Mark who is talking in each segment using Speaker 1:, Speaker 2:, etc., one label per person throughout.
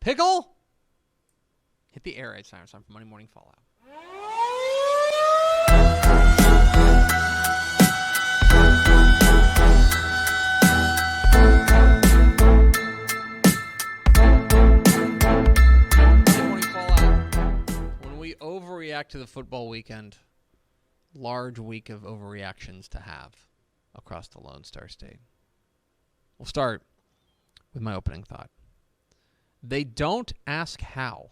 Speaker 1: Pickle! Hit the air raid sign. It's time for Monday Morning Fallout. Monday Morning Fallout. When we overreact to the football weekend, large week of overreactions to have across the Lone Star State. We'll start with my opening thought. They don't ask how.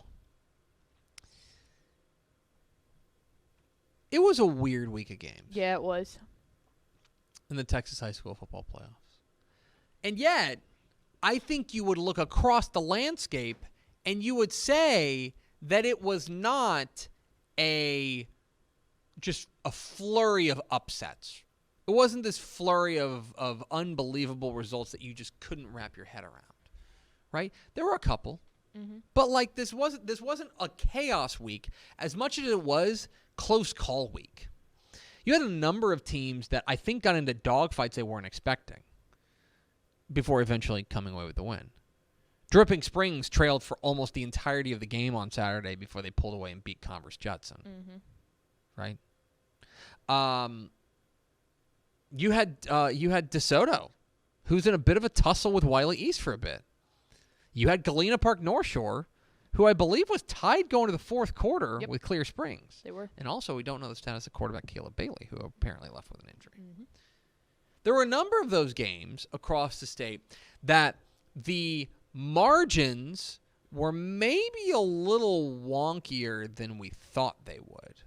Speaker 1: It was a weird week of games.
Speaker 2: Yeah, it was.
Speaker 1: In the Texas high school football playoffs. And yet, I think you would look across the landscape and you would say that it was not just a flurry of upsets. It wasn't this flurry of unbelievable results that you just couldn't wrap your head around. Right? There were a couple. Mm-hmm. But like this wasn't a chaos week as much as it was close call week. You had a number of teams that I think got into dogfights they weren't expecting before eventually coming away with the win. Dripping Springs trailed for almost the entirety of the game on Saturday before they pulled away and beat Converse Judson. Mm-hmm. Right? You had DeSoto, who's in a bit of a tussle with Wiley East for a bit. You had Galena Park North Shore, who I believe was tied going to the fourth quarter with Clear Springs.
Speaker 2: They were.
Speaker 1: And also, we don't know the status of quarterback Caleb Bailey, who apparently left with an injury. Mm-hmm. There were a number of those games across the state that the margins were maybe a little wonkier than we thought they would.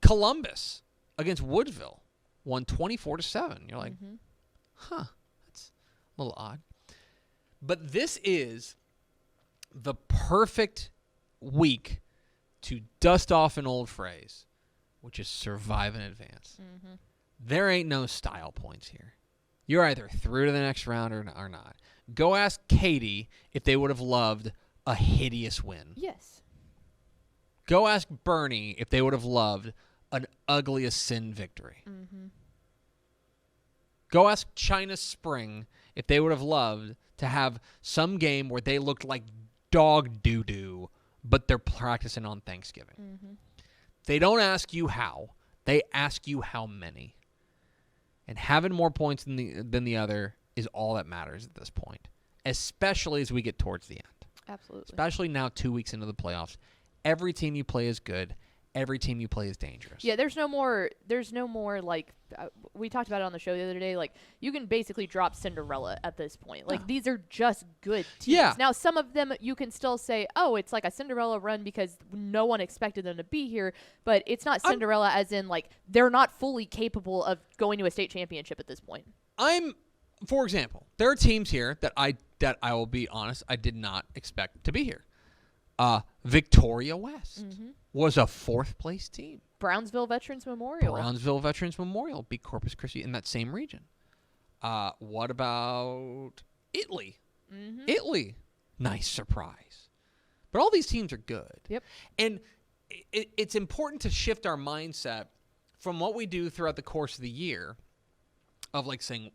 Speaker 1: Columbus against Woodville won 24-7. You're like, that's a little odd. But this is the perfect week to dust off an old phrase, which is survive in advance. Mm-hmm. There ain't no style points here. You're either through to the next round or not. Go ask Katie if they would have loved a hideous win.
Speaker 2: Yes.
Speaker 1: Go ask Bernie if they would have loved an ugly as sin victory. Mm-hmm. Go ask China Spring if they would have loved to have some game where they looked like dog doo-doo, but they're practicing on Thanksgiving. Mm-hmm. They don't ask you how. They ask you how many. And having more points than the other is all that matters at this point, especially as we get towards the end.
Speaker 2: Absolutely.
Speaker 1: Especially now 2 weeks into the playoffs. Every team you play is good. Every team you play is dangerous.
Speaker 2: Yeah, there's no more like we talked about it on the show the other day. Like you can basically drop Cinderella at this point. Like these are just good teams.
Speaker 1: Yeah.
Speaker 2: Now some of them you can still say, oh, it's like a Cinderella run because no one expected them to be here. But it's not Cinderella as in like they're not fully capable of going to a state championship at this point.
Speaker 1: For example, there are teams here that I will be honest, I did not expect to be here. Victoria West was a fourth-place team.
Speaker 2: Brownsville Veterans Memorial
Speaker 1: beat Corpus Christi in that same region. What about Italy? Mm-hmm. Italy, nice surprise. But all these teams are good.
Speaker 2: Yep.
Speaker 1: And it's important to shift our mindset from what we do throughout the course of the year of like saying,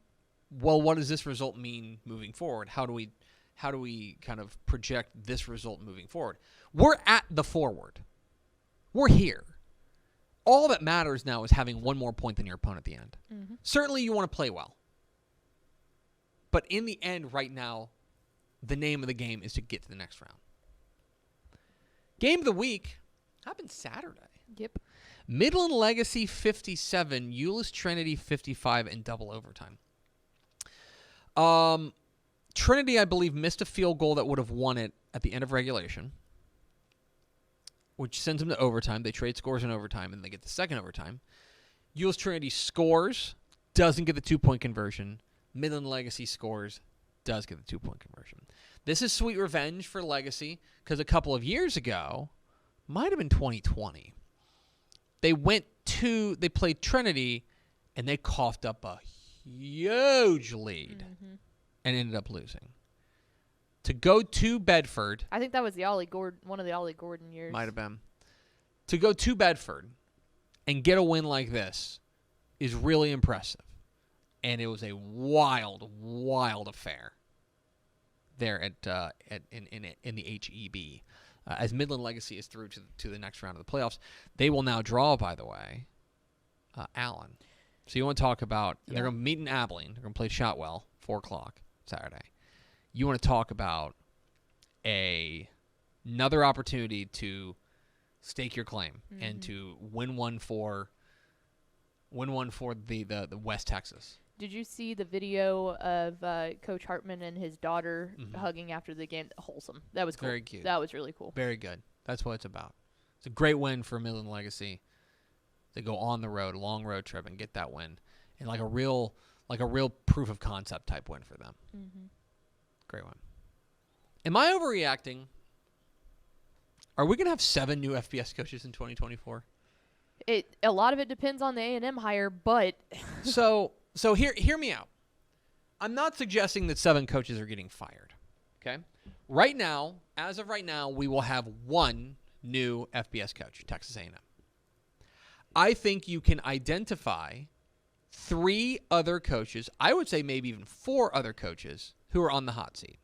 Speaker 1: well, what does this result mean moving forward? How do we kind of project this result moving forward? We're at the forward. We're here. All that matters now is having one more point than your opponent at the end. Mm-hmm. Certainly you want to play well. But in the end, right now, the name of the game is to get to the next round. Game of the week happened Saturday.
Speaker 2: Yep.
Speaker 1: Midland Legacy 57, Euless Trinity 55 in double overtime. Trinity, I believe, missed a field goal that would have won it at the end of regulation, which sends them to overtime. They trade scores in overtime, and they get the second overtime. Euless Trinity scores, doesn't get the 2-point conversion. Midland Legacy scores, does get the 2-point conversion. This is sweet revenge for Legacy, because a couple of years ago, might have been 2020, they played Trinity, and they coughed up a huge lead. Mm-hmm. And ended up losing. To go to Bedford.
Speaker 2: I think that was one of the Ollie Gordon years.
Speaker 1: Might have been. To go to Bedford and get a win like this is really impressive. And it was a wild, wild affair. there in the HEB. As Midland Legacy is through to the next round of the playoffs, they will now draw, by the way, Allen. So you want to talk about, they're going to meet in Abilene. They're going to play Shotwell, 4 o'clock Saturday. You want to talk about another opportunity to stake your claim and to win one for the West Texas.
Speaker 2: Did you see the video of Coach Hartman and his daughter hugging after the game? Wholesome. That was cool.
Speaker 1: Very cute.
Speaker 2: That was really cool.
Speaker 1: Very good. That's what it's about. It's a great win for Midland Legacy. They go on the road, a long road trip, and get that win, and like a real proof of concept type win for them. Great win. Am I overreacting? Are we gonna have 7 new FBS coaches in 2024?
Speaker 2: A lot of it depends on the A&M hire, but
Speaker 1: So hear me out. I'm not suggesting that 7 coaches are getting fired. Okay? Right now, as of right now, we will have 1 new FBS coach, Texas A&M. I think you can identify 3 other coaches, I would say maybe even 4 other coaches who are on the hot seat.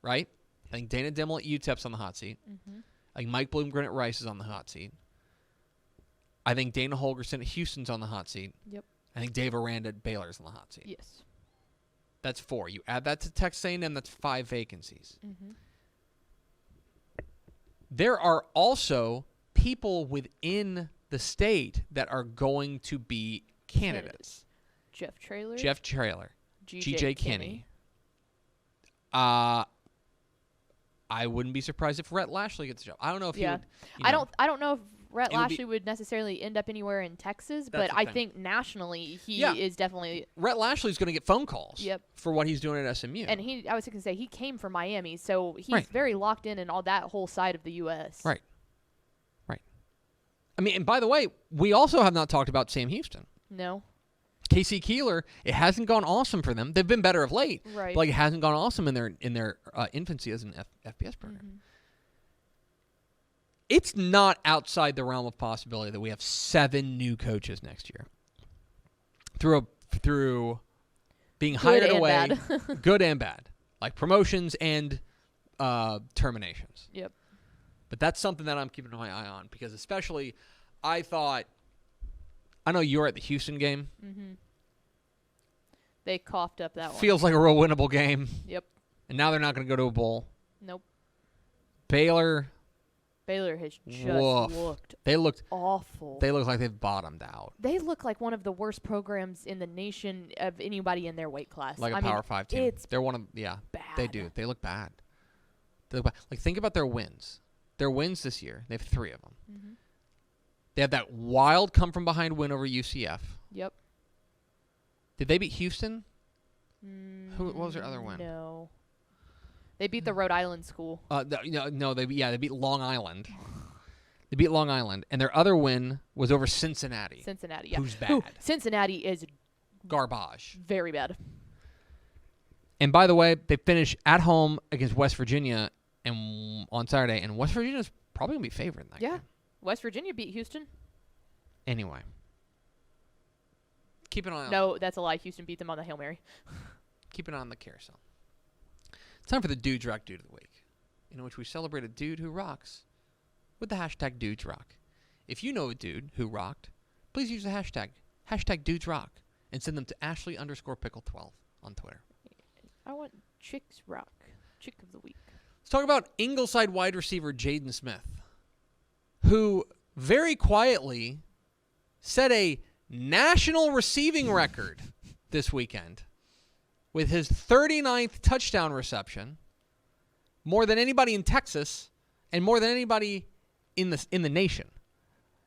Speaker 1: Right? I think Dana Dimmel at UTEP's on the hot seat. I think Mike Bloomgren at Rice is on the hot seat. I think Dana Holgerson at Houston's on the hot seat.
Speaker 2: Yep.
Speaker 1: I think Dave Aranda at Baylor's on the hot seat.
Speaker 2: Yes.
Speaker 1: That's 4. You add that to Texas A&M, that's 5 vacancies. There are also people within the state that are going to be candidates.
Speaker 2: Jeff Traylor.
Speaker 1: G.J. Kinney. I wouldn't be surprised if Rhett Lashley gets a job. I don't know if he would.
Speaker 2: I don't know if Rhett Lashley would necessarily end up anywhere in Texas, but I think nationally he is definitely.
Speaker 1: Rhett Lashley's going to get phone calls for what he's doing at SMU.
Speaker 2: And I was going to say, he came from Miami, so he's very locked in all that whole side of the U.S.
Speaker 1: Right. I mean, and by the way, we also have not talked about Sam Houston.
Speaker 2: No.
Speaker 1: Casey Keeler, it hasn't gone awesome for them. They've been better of late,
Speaker 2: right?
Speaker 1: But it hasn't gone awesome in their infancy as an FBS program. It's not outside the realm of possibility that we have 7 new coaches next year. Through being hired away, good and bad, like promotions and terminations.
Speaker 2: Yep.
Speaker 1: But that's something that I'm keeping my eye on because especially I know you were at the Houston game.
Speaker 2: They coughed up that one.
Speaker 1: Feels like a real winnable game.
Speaker 2: Yep.
Speaker 1: And now they're not going to go to a bowl.
Speaker 2: Nope.
Speaker 1: Baylor
Speaker 2: has just looked awful.
Speaker 1: They look like they've bottomed out.
Speaker 2: They look like one of the worst programs in the nation of anybody in their weight class.
Speaker 1: Like a Power 5 team. They're one of
Speaker 2: bad.
Speaker 1: They do. They look bad. Like think about their wins. Their wins this year, they have 3 of them. They had that wild come-from-behind win over UCF.
Speaker 2: Yep.
Speaker 1: Did they beat Houston? What was their other win?
Speaker 2: No. They beat the Rhode Island school.
Speaker 1: No, they beat Long Island. They beat Long Island, and their other win was over Cincinnati.
Speaker 2: Yeah.
Speaker 1: Who's bad?
Speaker 2: Cincinnati is
Speaker 1: garbage.
Speaker 2: Very bad.
Speaker 1: And by the way, they finish at home against West Virginia on Saturday, and West Virginia is probably going to be favored in that game.
Speaker 2: West Virginia beat Houston.
Speaker 1: Anyway. Keep an eye on
Speaker 2: No, that's a lie. Houston beat them on the Hail Mary.
Speaker 1: Keep an eye on the carousel. It's time for the Dudes Rock Dude of the Week, in which we celebrate a dude who rocks with the hashtag Dudes Rock. If you know a dude who rocked, please use the hashtag Dudes Rock, and send them to Ashley_Pickle12 on Twitter.
Speaker 2: I want Chicks Rock. Chick of the Week.
Speaker 1: Let's talk about Ingleside wide receiver Jaden Smith, who very quietly set a national receiving record this weekend with his 39th touchdown reception, more than anybody in Texas and more than anybody in the nation.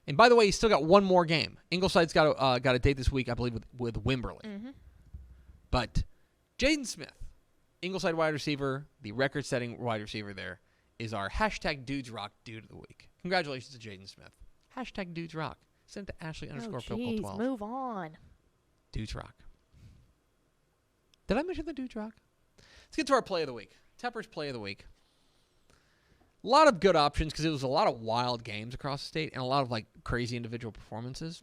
Speaker 1: And by the way, he's still got one more game. Ingleside's got a date this week, I believe, with Wimberley. But Jaden Smith, Ingleside wide receiver, the record-setting wide receiver there, is our hashtag Dudes Rock Dude of the Week. Congratulations to Jaden Smith. Hashtag Dudes Rock. Send it to Ashley_Pickle12.
Speaker 2: Move on.
Speaker 1: Dudes Rock. Did I mention the Dudes Rock? Let's get to our play of the week. Tepper's play of the week. A lot of good options because it was a lot of wild games across the state and a lot of like crazy individual performances.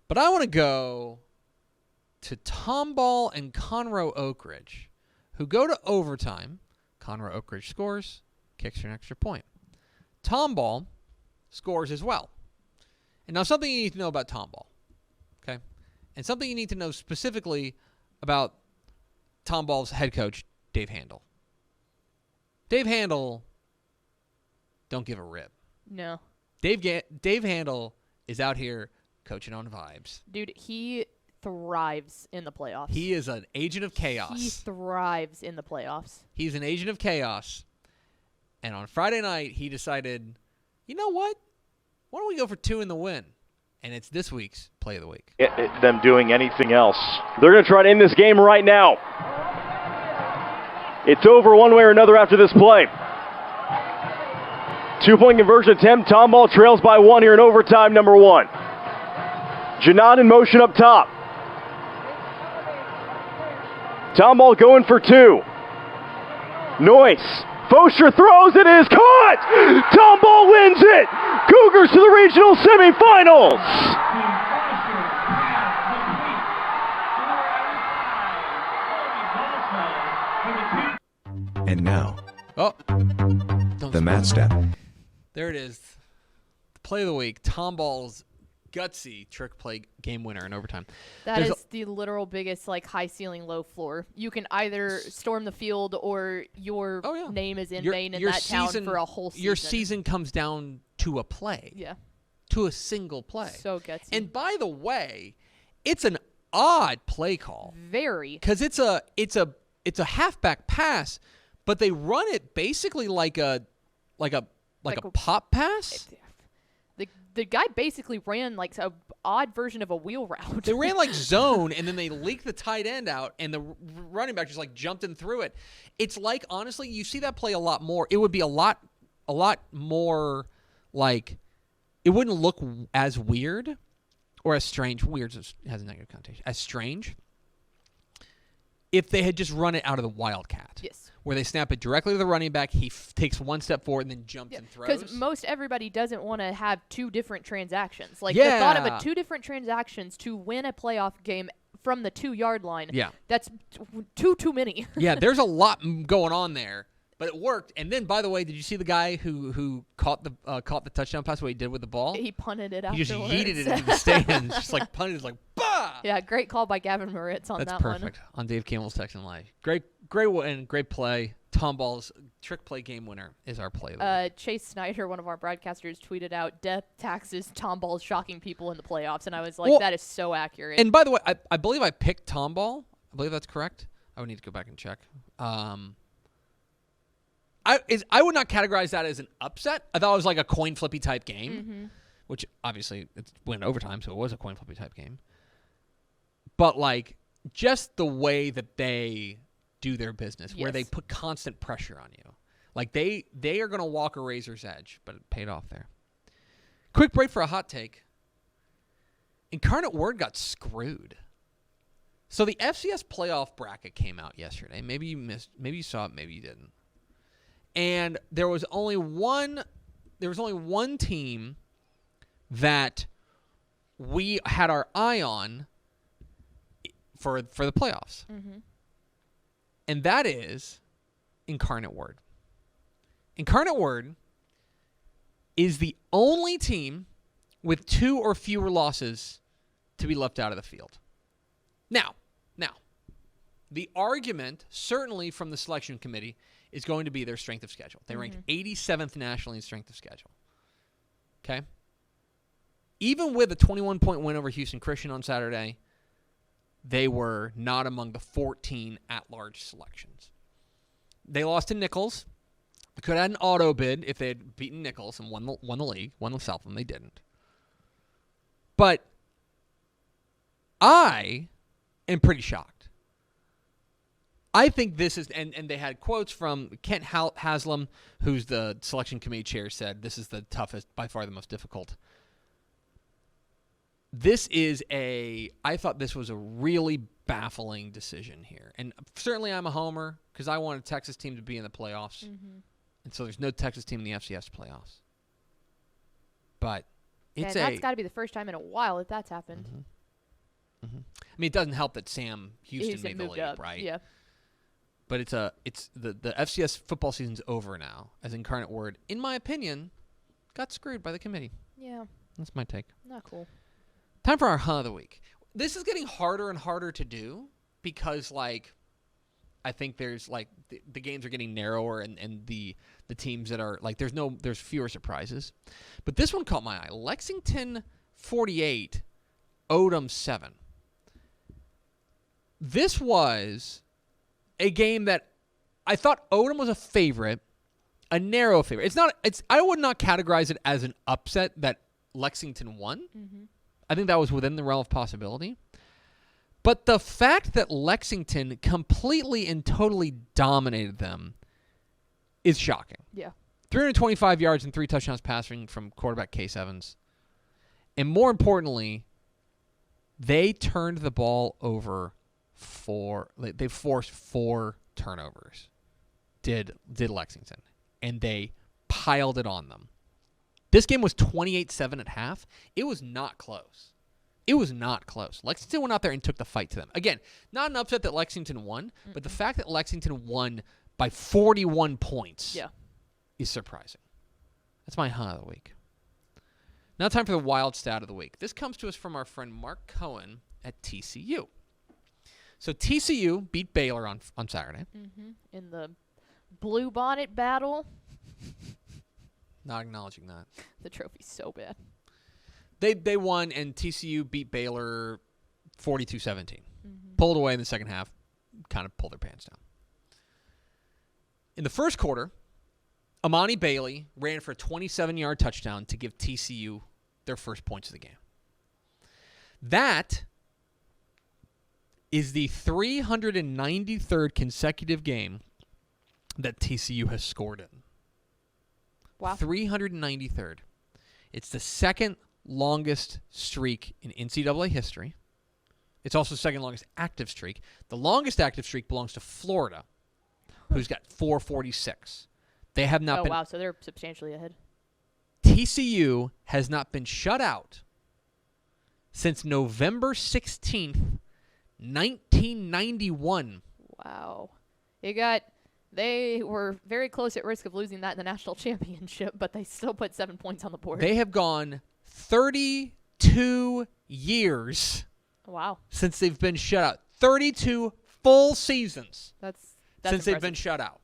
Speaker 1: But I want to go to Tomball and Conroe Oak Ridge who go to overtime. Conroe Oak Ridge scores, kicks for an extra point. Tomball scores as well. And now something you need to know about Tomball, okay? And something you need to know specifically about Tomball's head coach, Dave Handel. Dave Handel don't give a rip.
Speaker 2: No.
Speaker 1: Dave Handel is out here coaching on vibes.
Speaker 2: Dude, he thrives in the playoffs.
Speaker 1: He is an agent of chaos.
Speaker 2: He thrives in the playoffs.
Speaker 1: He's an agent of chaos. And on Friday night, he decided, you know what? Why don't we go for 2 in the win? And it's this week's Play of the Week.
Speaker 3: Them doing anything else. They're going to try to end this game right now. It's over one way or another after this play. 2-point conversion attempt. Tomball trails by 1 here in overtime, number 1. Janot in motion up top. Tomball going for 2. Noyce. Fosher throws. It is caught! Tomball wins it! Cougars to the regional semifinals!
Speaker 4: And now,
Speaker 1: Don't
Speaker 4: the Matt Step.
Speaker 1: There it is. The Play of the Week. Tomball's gutsy trick play game winner in overtime.
Speaker 2: That is the literal biggest high ceiling, low floor. You can either storm the field or your name is in vain in that town for a whole season.
Speaker 1: Your season comes down to a play.
Speaker 2: Yeah.
Speaker 1: To a single play.
Speaker 2: So gutsy.
Speaker 1: And by the way, it's an odd play call.
Speaker 2: Very.
Speaker 1: Because it's a halfback pass, but they run it basically like a pop pass.
Speaker 2: The guy basically ran an odd version of a wheel route.
Speaker 1: They ran zone, and then they leaked the tight end out, and the running back just jumped in through it. It's honestly, you see that play a lot more. It would be a lot more it wouldn't look as weird or as strange. Weird has a negative connotation. As strange if they had just run it out of the Wildcat.
Speaker 2: Yes.
Speaker 1: Where they snap it directly to the running back, he takes one step forward and then jumps and throws.
Speaker 2: Because most everybody doesn't want to have 2 different transactions. The
Speaker 1: Yeah.
Speaker 2: thought of 2 different transactions to win a playoff game from the 2-yard line.
Speaker 1: Yeah.
Speaker 2: That's too many.
Speaker 1: Yeah, there's a lot going on there, but it worked. And then, by the way, did you see the guy who caught the touchdown pass? What he did with the ball?
Speaker 2: He punted it
Speaker 1: He just
Speaker 2: afterwards.
Speaker 1: yeeted it into the stands, just punted it, bah!
Speaker 2: Yeah, great call by Gavin Moritz on
Speaker 1: That's
Speaker 2: that
Speaker 1: perfect on Dave Campbell's Texan Live. Great win, great play. Tomball's trick play game winner is our play of the week.
Speaker 2: Chase Snyder, one of our broadcasters, tweeted out, "Death taxes Tomball shocking people in the playoffs," and I was like, that is so accurate.
Speaker 1: And by the way, I believe I picked Tomball. I believe that's correct. I would need to go back and check. I would not categorize that as an upset. I thought it was a coin flippy type game, which obviously it went overtime, so it was a coin flippy type game. But just the way that they do their business, where they put constant pressure on you, they are going to walk a razor's edge, but it paid off there. Quick break for a hot take. Incarnate Word got screwed. So the FCS playoff bracket came out yesterday. Maybe you saw it, maybe you didn't. And there was only one team that we had our eye on for the playoffs.
Speaker 2: Mm-hmm.
Speaker 1: And that is Incarnate Word. Incarnate Word is the only team with 2 or fewer losses to be left out of the field. Now, the argument, certainly from the selection committee, is going to be their strength of schedule. They ranked 87th nationally in strength of schedule. Okay? Even with a 21-point win over Houston Christian on Saturday, they were not among the 14 at-large selections. They lost to Nichols. They could have had an auto bid if they had beaten Nichols and won the league, won the Southland. They didn't. But I am pretty shocked. I think this is, and they had quotes from Kent Haslam, who's the selection committee chair, said this is the toughest, by far the most difficult. I thought this was a really baffling decision here. And certainly I'm a homer because I want a Texas team to be in the playoffs. Mm-hmm. And so there's no Texas team in the FCS playoffs. But that's
Speaker 2: got to be the first time in a while that that's happened.
Speaker 1: Mm-hmm. Mm-hmm. I mean, it doesn't help that Sam Houston made the league, right?
Speaker 2: Yeah.
Speaker 1: But it's the FCS football season's over now, as Incarnate Word, in my opinion, got screwed by the committee.
Speaker 2: Yeah.
Speaker 1: That's my take.
Speaker 2: Not cool.
Speaker 1: Time for our Huh of the Week. This is getting harder and harder to do because, like, I think there's, like, the games are getting narrower and the teams that are, like, there's fewer surprises. But this one caught my eye. Lexington 48, Odom 7. This was a game that I thought Odom was a favorite, a narrow favorite. I would not categorize it as an upset that Lexington won. Mm-hmm. I think that was within the realm of possibility. But the fact that Lexington completely and totally dominated them is shocking.
Speaker 2: Yeah.
Speaker 1: 325 yards and 3 touchdowns passing from quarterback Case Evans. And more importantly, they turned the ball over they forced 4 turnovers. Did Lexington. And they piled it on them. This game was 28-7 at half. It was not close. Lexington went out there and took the fight to them. Again, not an upset that Lexington won, but the fact that Lexington won by 41 points is surprising. That's my Huh of the Week. Now time for the wild stat of the week. This comes to us from our friend Mark Cohen at TCU. So TCU beat Baylor on Saturday. Mm-hmm.
Speaker 2: In the Blue Bonnet battle.
Speaker 1: Not acknowledging that.
Speaker 2: The trophy's so bad.
Speaker 1: They won, and TCU beat Baylor 42-17. Mm-hmm. Pulled away in the second half, kind of pulled their pants down. In the first quarter, Amani Bailey ran for a 27-yard touchdown to give TCU their first points of the game. That is the 393rd consecutive game that TCU has scored in.
Speaker 2: Wow.
Speaker 1: 393rd. It's the second longest streak in NCAA history. It's also the second longest active streak. The longest active streak belongs to Florida, who's got 446. They have not been.
Speaker 2: Oh, wow. So they're substantially ahead.
Speaker 1: TCU has not been shut out since November 16th, 1991.
Speaker 2: Wow. They were very close at risk of losing that in the national championship, but they still put 7 points on the board.
Speaker 1: They have gone 32 years.
Speaker 2: Wow.
Speaker 1: Since they've been shut out. 32 full seasons.
Speaker 2: That's
Speaker 1: since
Speaker 2: impressive.
Speaker 1: They've been shut out.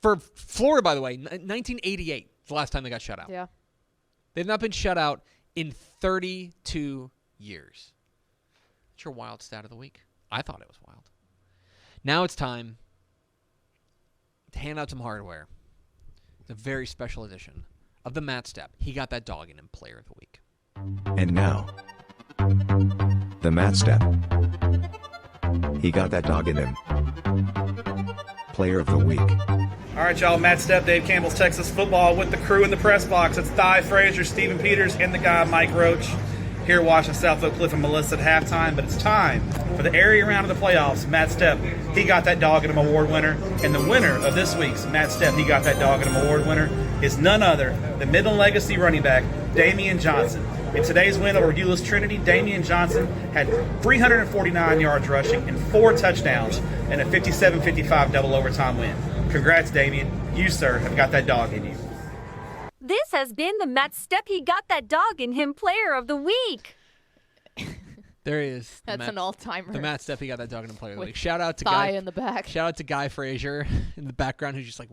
Speaker 1: For Florida, by the way, 1988 is the last time they got shut out.
Speaker 2: Yeah.
Speaker 1: They've not been shut out in 32 years. That's your wild stat of the week. I thought it was wild. Now it's time to hand out some hardware. It's a very special edition of the Matt Step. He got that dog in him player of the week.
Speaker 4: And now, the Matt Step. He got that dog in him. Player of the week.
Speaker 5: All right, y'all. Matt Stepp, Dave Campbell's Texas Football with the crew in the press box. It's Thy Frazier, Stephen Peters, and the guy Mike Roach here watching South Oak Cliff and Melissa at halftime. But it's time for the area round of the playoffs. Matt Stepp, he got that dog in him award winner. And the winner of this week's Matt Stepp, he got that dog in him award winner is none other than Midland Legacy running back Damian Johnson. In today's win over Euless Trinity, Damian Johnson had 349 yards rushing and 4 touchdowns in a 57-55 double overtime win. Congrats, Damian. You, sir, have got that dog in you.
Speaker 6: This has been the Matt Stepp, he got that dog in him player of the week.
Speaker 1: There he is.
Speaker 2: That's an all-timer.
Speaker 1: The Matt Stepp, he got that dog in him player of the
Speaker 2: With
Speaker 1: week. Shout out to
Speaker 2: thigh
Speaker 1: Guy
Speaker 2: in the back.
Speaker 1: Shout out to Guy Frazier in the background who's just like,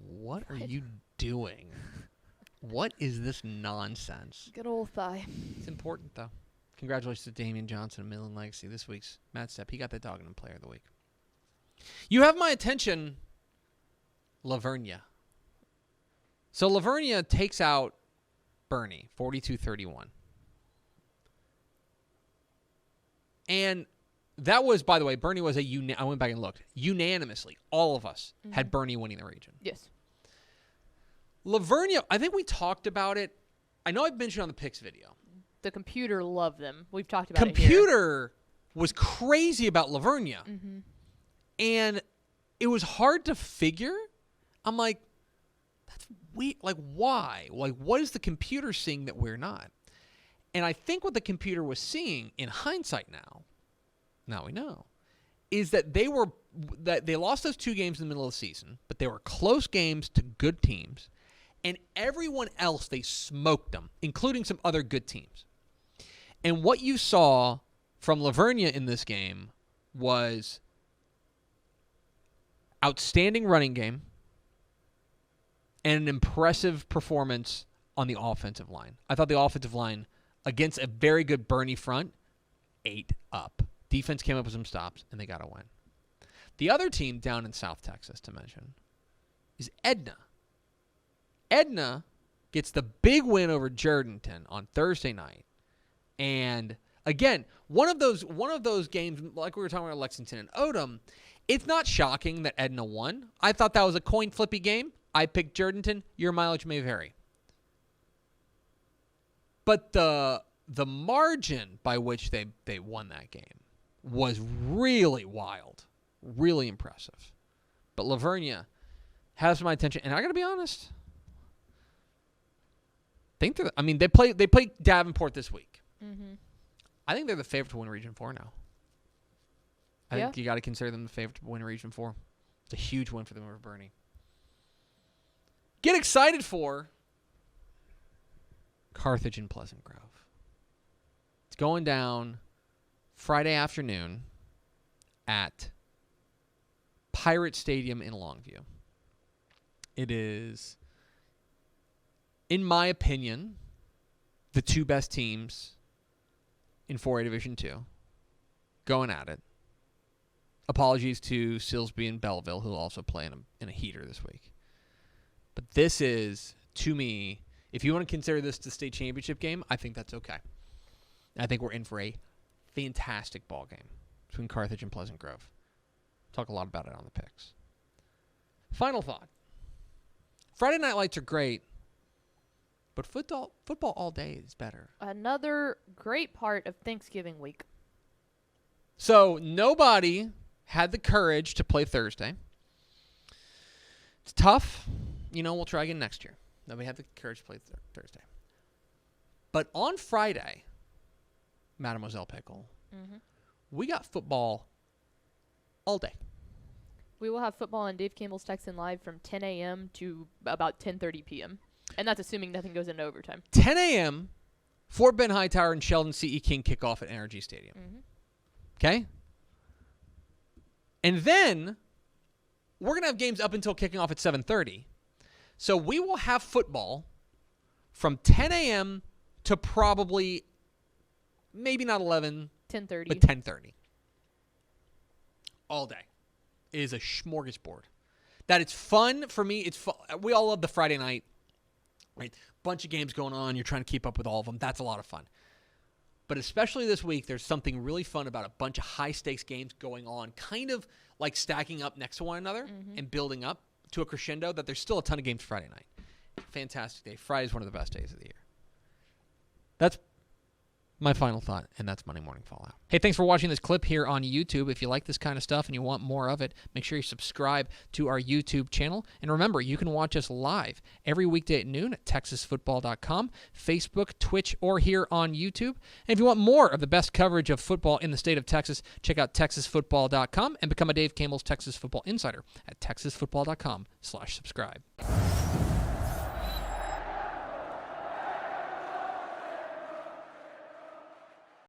Speaker 1: what are you doing? What is this nonsense?
Speaker 2: Good old thigh.
Speaker 1: It's important, though. Congratulations to Damian Johnson of Midland Legacy. This week's Matt Stepp, he got that dog in him player of the week. You have my attention, Lavernia. So Lavernia takes out Bernie, 42-31. And that was, by the way, Bernie was I went back and looked. Unanimously, all of us had Bernie winning the region.
Speaker 2: Yes.
Speaker 1: Lavernia, I think we talked about it. I know I've mentioned on the picks video.
Speaker 2: The computer loved them. We've talked about it here.
Speaker 1: Computer was crazy about Lavernia. Mm-hmm. And it was hard to figure. I'm like, that's weird. Like, why? Like, what is the computer seeing that we're not? And I think what the computer was seeing in hindsight now we know, is that they lost those 2 games in the middle of the season, but they were close games to good teams, and everyone else, they smoked them, including some other good teams. And what you saw from Lavernia in this game was outstanding running game and an impressive performance on the offensive line. I thought the offensive line, against a very good Bernie front, ate up. Defense came up with some stops, and they got a win. The other team down in South Texas to mention is Edna. Edna gets the big win over Jourdanton on Thursday night. And again, one of those games, like we were talking about Lexington and Odom, it's not shocking that Edna won. I thought that was a coin flippy game. I picked Jourdanton. Your mileage may vary. But the margin by which they won that game was really wild, really impressive. But Lavernia has my attention, and I got to be honest. They play Davenport this week.
Speaker 2: Mm-hmm.
Speaker 1: I think they're the favorite to win Region 4 now. I think you got to consider them the favorite to win Region 4. It's a huge win for them over Bernie. Get excited for Carthage and Pleasant Grove. It's going down Friday afternoon at Pirate Stadium in Longview. It is, in my opinion, the 2 best teams in 4A Division 2 going at it. Apologies to Silsby and Belleville, who also play in a heater this week. But this is, to me, if you want to consider this the state championship game, I think that's okay. I think we're in for a fantastic ball game between Carthage and Pleasant Grove. Talk a lot about it on the picks. Final thought. Friday night lights are great, but football all day is better.
Speaker 2: Another great part of Thanksgiving week.
Speaker 1: So nobody had the courage to play Thursday. It's tough. We'll try again next year. Nobody had the courage to play Thursday. But on Friday, Mademoiselle Pickle, we got football all day.
Speaker 2: We will have football on Dave Campbell's Texan Live from 10 a.m. to about 10:30 p.m. And that's assuming nothing goes into overtime.
Speaker 1: 10 a.m., Fort Bend Hightower and Sheldon C.E. King kick off at NRG Stadium. Okay? And then we're going to have games up until kicking off at 7:30. So we will have football from 10 a.m. to probably, maybe not 11,
Speaker 2: 10:30.
Speaker 1: but 10:30. All day. It is a smorgasbord. That it's fun for me. It's fun. We all love the Friday night, right? Bunch of games going on. You're trying to keep up with all of them. That's a lot of fun. But especially this week, there's something really fun about a bunch of high-stakes games going on, kind of like stacking up next to one another and building up to a crescendo, that there's still a ton of games Friday night. Fantastic day. Friday's one of the best days of the year. That's my final thought, and that's Monday Morning Fallout. Hey, thanks for watching this clip here on YouTube. If you like this kind of stuff and you want more of it, make sure you subscribe to our YouTube channel. And remember, you can watch us live every weekday at noon at TexasFootball.com, Facebook, Twitch, or here on YouTube. And if you want more of the best coverage of football in the state of Texas, check out TexasFootball.com and become a Dave Campbell's Texas Football Insider at TexasFootball.com/subscribe.